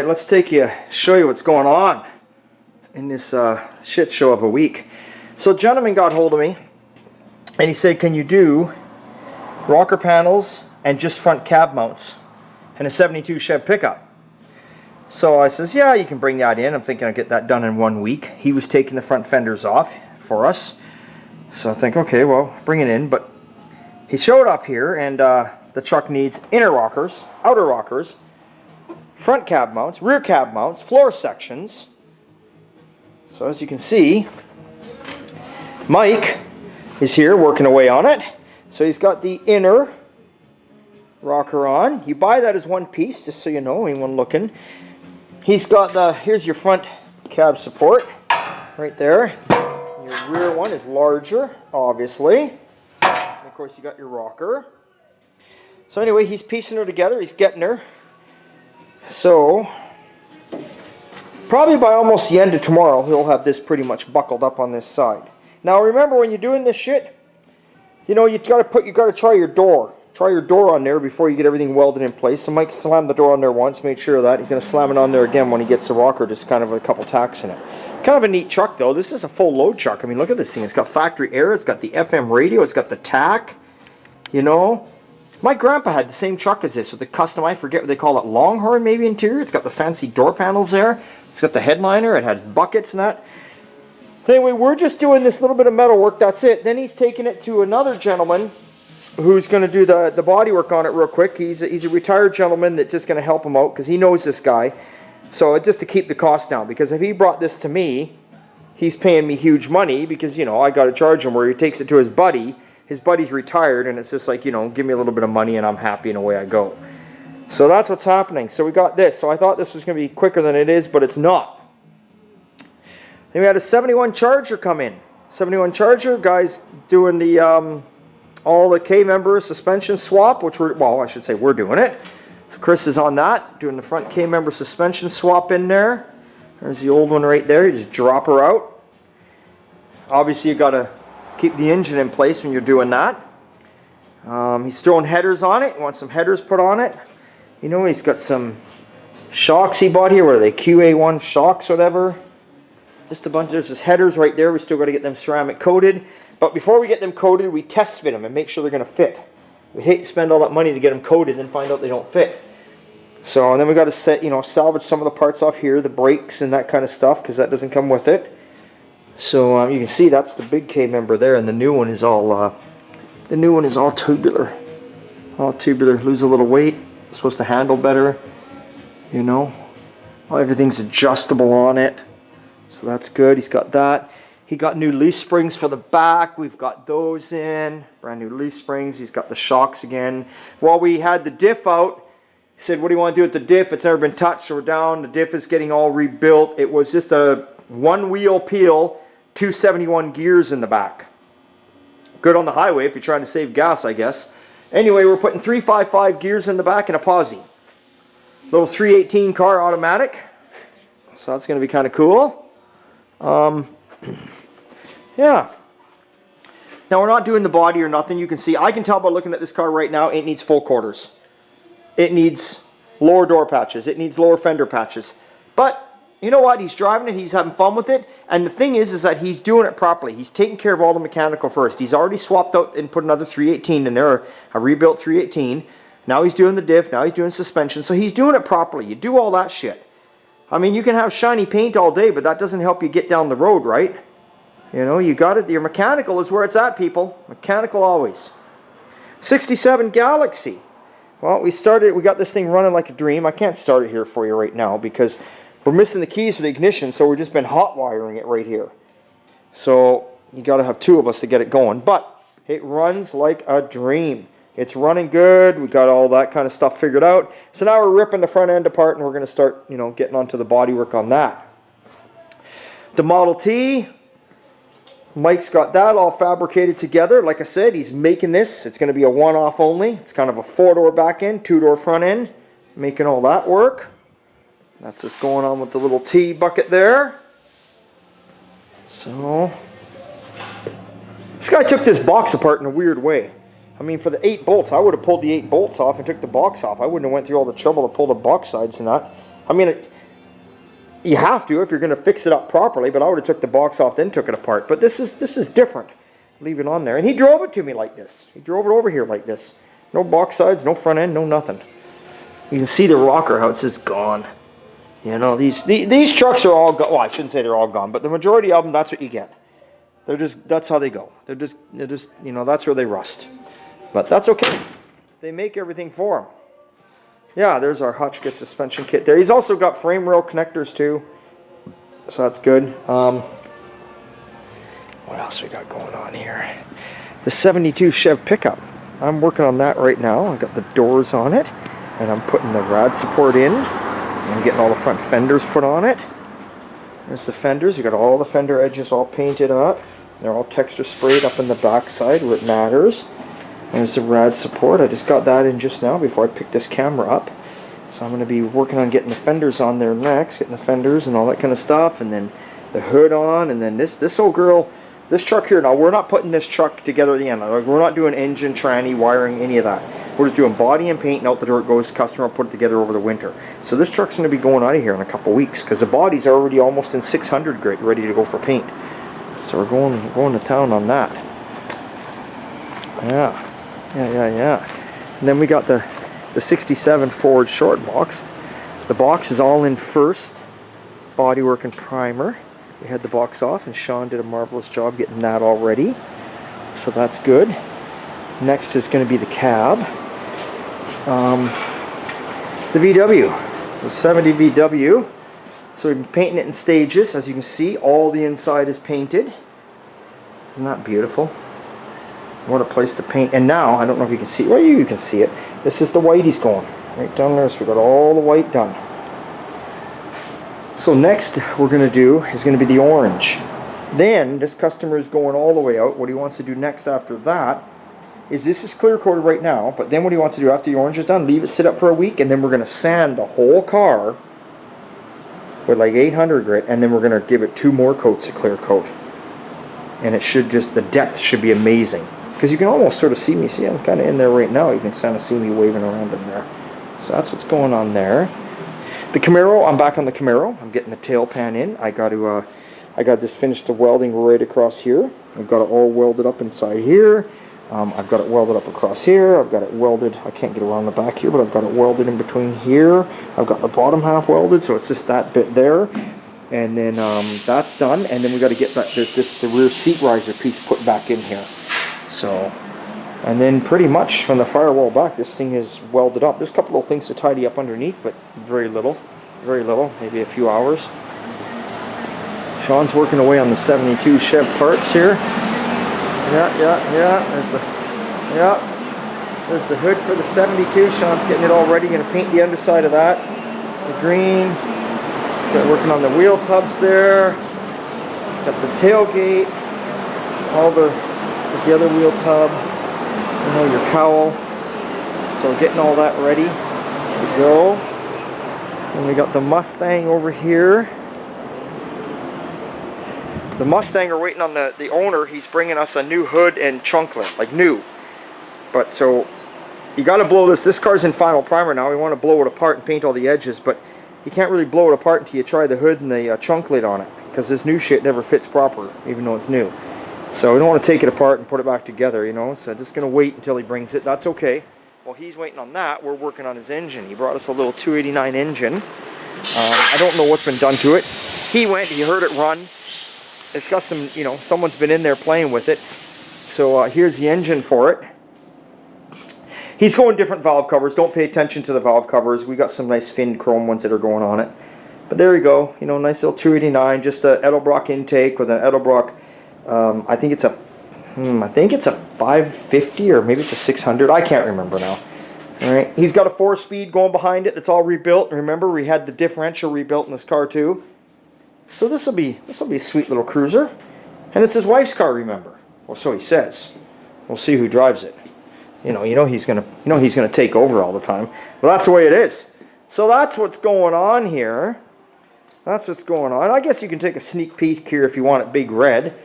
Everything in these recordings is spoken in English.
Alright, let's show you what's going on in this shit show of a week. So a gentleman got hold of me and he said, can you do rocker panels and just front cab mounts and a 72 Chev pickup? So I says, yeah, you can bring that in. I'm thinking I'll get that done in 1 week. He was taking the front fenders off for us. So I think, okay, well, bring it in. But he showed up here and the truck needs inner rockers, outer rockers, front cab mounts, rear cab mounts, floor sections. So as you can see, Mike is here working away on it. So he's got the inner rocker on. You buy that as one piece, just so you know, anyone looking. He's got here's your front cab support right there. Your rear one is larger, obviously. And of course you got your rocker. So anyway, he's piecing her together, he's getting her. So, probably by almost the end of tomorrow, he'll have this pretty much buckled up on this side. Now remember, when you're doing this shit, you know, you gotta try your door. Try your door on there before you get everything welded in place. So Mike slammed the door on there once, made sure of that. He's gonna slam it on there again when he gets the rocker, just kind of a couple tacks in it. Kind of a neat truck though. This is a full load truck. I mean, look at this thing. It's got factory air, it's got the FM radio, it's got the tack, you know. My grandpa had the same truck as this with the custom, I forget what they call it, Longhorn maybe interior. It's got the fancy door panels there. It's got the headliner. It has buckets and that. But anyway, we're just doing this little bit of metal work. That's it. Then he's taking it to another gentleman who's going to do the body work on it real quick. He's a retired gentleman that's just going to help him out because he knows this guy. So just to keep the cost down, because if he brought this to me, he's paying me huge money because, you know, I got to charge him, where he takes it to his buddy. His buddy's retired, and it's just like, you know, give me a little bit of money and I'm happy and away I go. So that's what's happening. So we got this. So I thought this was going to be quicker than it is, but it's not. Then we had a 71 Charger come in. 71 Charger, guys doing the all the K-member suspension swap, which I should say we're doing it. So Chris is on that, doing the front K-member suspension swap in there. There's the old one right there. You just drop her out. Obviously you got to keep the engine in place when you're doing that. He's throwing headers on it. He wants some headers put on it. You know, he's got some shocks he bought here. What are they? QA1 shocks, whatever. Just a bunch. There's just headers right there. We still got to get them ceramic coated. But before we get them coated, we test fit them and make sure they're going to fit. We hate to spend all that money to get them coated and then find out they don't fit. So, and then we got to salvage some of the parts off here, the brakes and that kind of stuff, because that doesn't come with it. So you can see that's the big K member there, and the new one is all tubular. All tubular. Lose a little weight. It's supposed to handle better. You know, everything's adjustable on it, so that's good. He's got that. He got new leaf springs for the back. We've got those in. Brand new leaf springs. He's got the shocks again. While we had the diff out, he said, "What do you want to do with the diff? It's never been touched." So we're down. The diff is getting all rebuilt. It was just a one wheel peel. 271 gears in the back. Good on the highway if you're trying to save gas, I guess. Anyway, we're putting 355 gears in the back and a posi. Little 318 car automatic. So that's going to be kind of cool. Yeah. Now we're not doing the body or nothing. You can see, I can tell by looking at this car right now, it needs full quarters. It needs lower door patches. It needs lower fender patches. But you know what? He's driving it. He's having fun with it. And the thing is that he's doing it properly. He's taking care of all the mechanical first. He's already swapped out and put another 318 in there, a rebuilt 318. Now he's doing the diff. Now he's doing suspension. So he's doing it properly. You do all that shit. I mean, you can have shiny paint all day, but that doesn't help you get down the road, right? You know, you got it. Your mechanical is where it's at, people. Mechanical always. 67 Galaxy. Well, we got this thing running like a dream. I can't start it here for you right now because we're missing the keys for the ignition, so we've just been hot wiring it right here. So you got to have two of us to get it going. But it runs like a dream. It's running good. We got all that kind of stuff figured out. So now we're ripping the front end apart, and we're going to start, you know, getting onto the body work on that. The Model T, Mike's got that all fabricated together. Like I said, he's making this. It's going to be a one-off only. It's kind of a 4-door back end, 2-door front end. Making all that work. That's what's going on with the little T bucket there. So, this guy took this box apart in a weird way. I mean, for the 8 bolts, I would have pulled the 8 bolts off and took the box off. I wouldn't have went through all the trouble to pull the box sides and that. I mean, You have to if you're going to fix it up properly, but I would have took the box off, then took it apart. But this is different. Leave it on there. And he drove it to me like this. He drove it over here like this. No box sides, no front end, no nothing. You can see the rocker, how it says gone. You know, these trucks are all gone. Well, I shouldn't say they're all gone, but the majority of them, that's what you get. That's how they go. They're just, you know, that's where they rust. But that's okay. They make everything for them. Yeah, there's our Hotchkiss suspension kit there. He's also got frame rail connectors too. So that's good. What else we got going on here? The 72 Chev pickup. I'm working on that right now. I've got the doors on it, and I'm putting the rad support in. I'm getting all the front fenders put on it. There's the fenders. You got all the fender edges all painted up. They're all texture sprayed up in the back side where it matters. There's the rad support. I just got that in just now before I picked this camera up. So I'm going to be working on getting the fenders on there next, getting the fenders and all that kind of stuff, and then the hood on, and then this old girl. This truck here, now we're not putting this truck together at the end. Like, we're not doing engine, tranny, wiring, any of that. We're just doing body and paint, and out the door it goes. Customer will put it together over the winter. So this truck's going to be going out of here in a couple weeks because the body's already almost in 600 grit, ready to go for paint. So we're going to town on that. Yeah. And then we got the 67 Ford short box. The box is all in first. Bodywork and primer. We had the box off, and Sean did a marvelous job getting that all ready. So that's good. Next is going to be the cab. The VW. The 70 VW. So we've been painting it in stages. As you can see, all the inside is painted. Isn't that beautiful? What a place to paint. And now, I don't know if you can see it. Well, you can see it. This is the white he's going. Right down there. So we got all the white done. So next we're going to do is going to be the orange. Then this customer is going all the way out. What he wants to do next after that is this is clear coated right now, but then what he wants to do after the orange is done, leave it sit up for a week, and then we're going to sand the whole car with like 800 grit, and then we're going to give it 2 more coats of clear coat. And it should just, the depth should be amazing. Because you can almost sort of see me, see I'm kind of in there right now, you can kind of see me waving around in there. So that's what's going on there. The Camaro, I'm back on the Camaro. I'm getting the tail pan in. I got this finished the welding right across here. I've got it all welded up inside here. I've got it welded up across here. I've got it welded, I can't get around the back here, but I've got it welded in between here. I've got the bottom half welded, so it's just that bit there. And then that's done. And then we got to get the rear seat riser piece put back in here. So, and then pretty much from the firewall back, this thing is welded up. There's a couple of things to tidy up underneath, but very little, maybe a few hours. Sean's working away on the 72 Chev parts here. Yeah. There's the hood for the 72. Sean's getting it all ready. Going to paint the underside of that. The green. Start working on the wheel tubs there. Got the tailgate. There's the other wheel tub. You know, your cowl. So getting all that ready to go. And we got the Mustang over here. The Mustang are waiting on the owner. He's bringing us a new hood and chunklet, like new. But so you got to blow this. This car's in final primer now. We want to blow it apart and paint all the edges, but you can't really blow it apart until you try the hood and the chunklet on it, because this new shit never fits proper, even though it's new. So we don't want to take it apart and put it back together, you know. So just gonna wait until he brings it. That's okay. While he's waiting on that, we're working on his engine. He brought us a little 289 engine. I don't know what's been done to it. He heard it run. It's got some, you know, someone's been in there playing with it. So here's the engine for it. He's going different valve covers. Don't pay attention to the valve covers. We got some nice finned chrome ones that are going on it. But there you go. You know, nice little 289. Just a Edelbrock intake with an Edelbrock. I think it's a 550 or maybe it's a 600. I can't remember now. All right. He's got a 4-speed going behind it. It's all rebuilt. Remember, we had the differential rebuilt in this car too. So this will be a sweet little cruiser, and it's his wife's car. Remember, well, so he says. We'll see who drives it. You know he's gonna take over all the time. Well, that's the way it is. So that's what's going on here. That's what's going on. I guess you can take a sneak peek here if you want it. Big Red.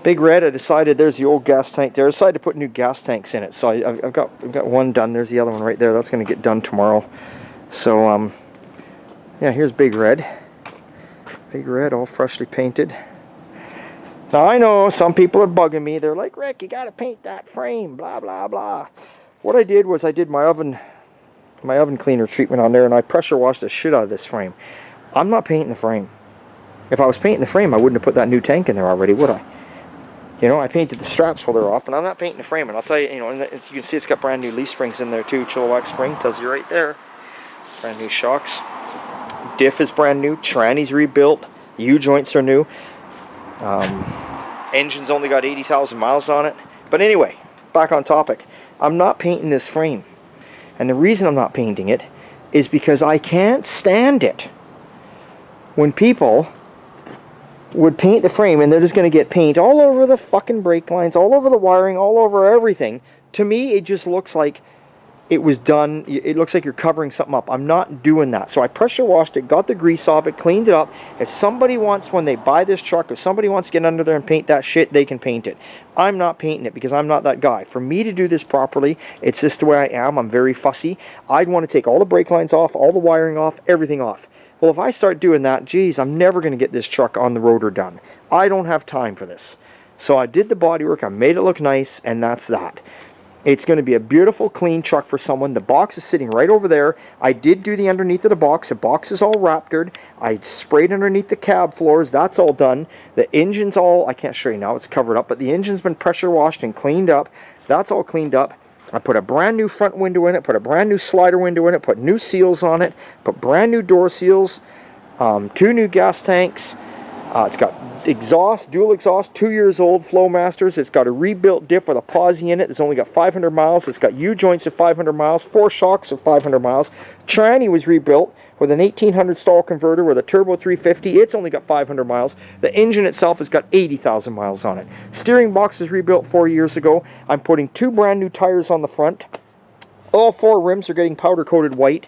Big Red. I decided there's the old gas tank there. I decided to put new gas tanks in it. So I've got one done. There's the other one right there. That's gonna get done tomorrow. So Yeah, here's Big Red. Big Red, all freshly painted. Now I know some people are bugging me. They're like, Rick, you gotta paint that frame, blah, blah, blah. What I did was I did my oven cleaner treatment on there, and I pressure washed the shit out of this frame. I'm not painting the frame. If I was painting the frame, I wouldn't have put that new tank in there already, would I? You know, I painted the straps while they're off, but I'm not painting the frame. And I'll tell you, you know, and as you can see, it's got brand new leaf springs in there too. Chilliwack spring, tells you right there. Brand new shocks. Diff is brand new. Tranny's rebuilt. U-joints are new. Engine's only got 80,000 miles on it. But anyway, back on topic. I'm not painting this frame. And the reason I'm not painting it is because I can't stand it when people would paint the frame and they're just going to get paint all over the fucking brake lines, all over the wiring, all over everything. To me, it just looks like it was done. It looks like you're covering something up. I'm not doing that. So I pressure washed it, got the grease off it, cleaned it up. If somebody wants, when they buy this truck, if somebody wants to get under there and paint that shit, they can paint it. I'm not painting it because I'm not that guy. For me to do this properly, it's just the way I am. I'm very fussy. I'd want to take all the brake lines off, all the wiring off, everything off. Well, if I start doing that, geez, I'm never going to get this truck on the road or done. I don't have time for this. So I did the bodywork, I made it look nice, and that's that. It's going to be a beautiful, clean truck for someone. The box is sitting right over there. I did do the underneath of the box. The box is all raptored. I sprayed underneath the cab floors. That's all done. The engine's all, I can't show you now, it's covered up, but the engine's been pressure washed and cleaned up. That's all cleaned up. I put a brand new front window in it, put a brand new slider window in it, put new seals on it, put brand new door seals, 2 new gas tanks. It's got exhaust, dual exhaust, 2 years old, Flowmasters. It's got a rebuilt diff with a posi in it. It's only got 500 miles. It's got U-joints of 500 miles, 4 shocks of 500 miles. Tranny was rebuilt with an 1800 stall converter with a turbo 350. It's only got 500 miles. The engine itself has got 80,000 miles on it. Steering box was rebuilt 4 years ago. I'm putting 2 brand new tires on the front. All 4 rims are getting powder coated white.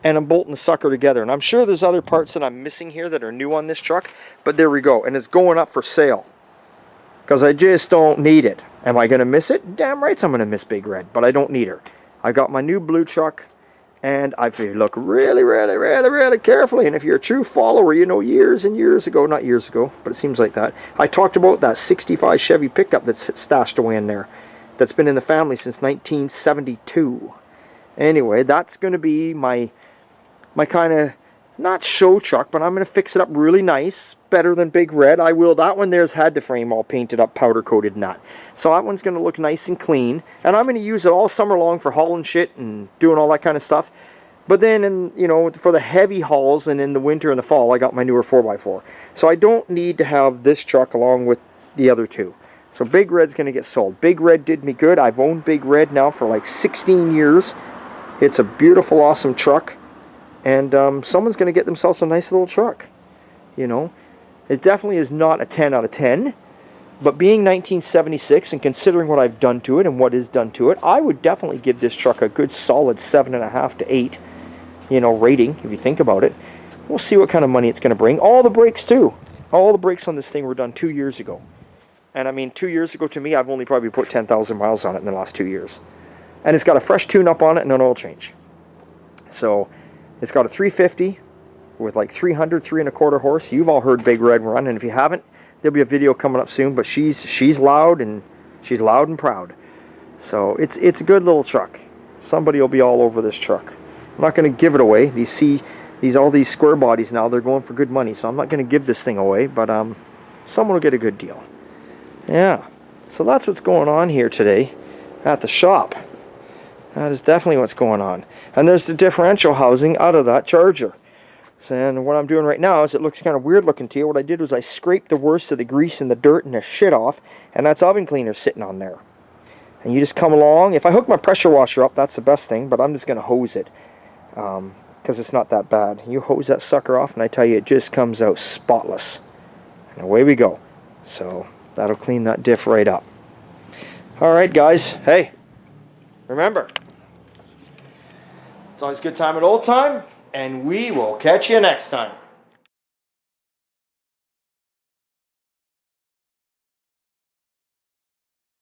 And I'm bolting the sucker together. And I'm sure there's other parts that I'm missing here that are new on this truck. But there we go. And it's going up for sale. Because I just don't need it. Am I going to miss it? Damn right I'm going to miss Big Red. But I don't need her. I got my new blue truck. And if you look really, really, really, really carefully. And if you're a true follower, you know years and years ago. Not years ago, but it seems like that. I talked about that 65 Chevy pickup that's stashed away in there. That's been in the family since 1972. Anyway, that's going to be my kind of, not show truck, but I'm going to fix it up really nice, better than Big Red. I will. That one there's had the frame all painted up, powder coated and that. So that one's going to look nice and clean, and I'm going to use it all summer long for hauling shit and doing all that kind of stuff. But then, you know, for the heavy hauls and in the winter and the fall, I got my newer 4x4. So I don't need to have this truck along with the other 2. So Big Red's going to get sold. Big Red did me good. I've owned Big Red now for like 16 years. It's a beautiful, awesome truck. And someone's going to get themselves a nice little truck. You know, it definitely is not a 10 out of 10. But being 1976 and considering what I've done to it and what is done to it, I would definitely give this truck a good solid 7.5 to 8, you know, rating, if you think about it. We'll see what kind of money it's going to bring. All the brakes, too. All the brakes on this thing were done 2 years ago. And I mean, 2 years ago to me, I've only probably put 10,000 miles on it in the last 2 years. And it's got a fresh tune-up on it and an oil change. So it's got a 350 with like 300, 3.25 horse. You've all heard Big Red run, and if you haven't, there'll be a video coming up soon. But she's loud and proud. So it's a good little truck. Somebody will be all over this truck. I'm not going to give it away. All these square bodies now, they're going for good money. So I'm not going to give this thing away, but someone will get a good deal. Yeah. So that's what's going on here today at the shop. That is definitely what's going on. And there's the differential housing out of that Charger. So, and what I'm doing right now is, it looks kind of weird looking to you. What I did was I scraped the worst of the grease and the dirt and the shit off, and that's oven cleaner sitting on there. And you just come along. If I hook my pressure washer up, that's the best thing, but I'm just going to hose it because it's not that bad. You hose that sucker off, and I tell you, it just comes out spotless. And away we go. So that'll clean that diff right up. All right, guys. Hey, remember, it's always a good time at old time, and we will catch you next time.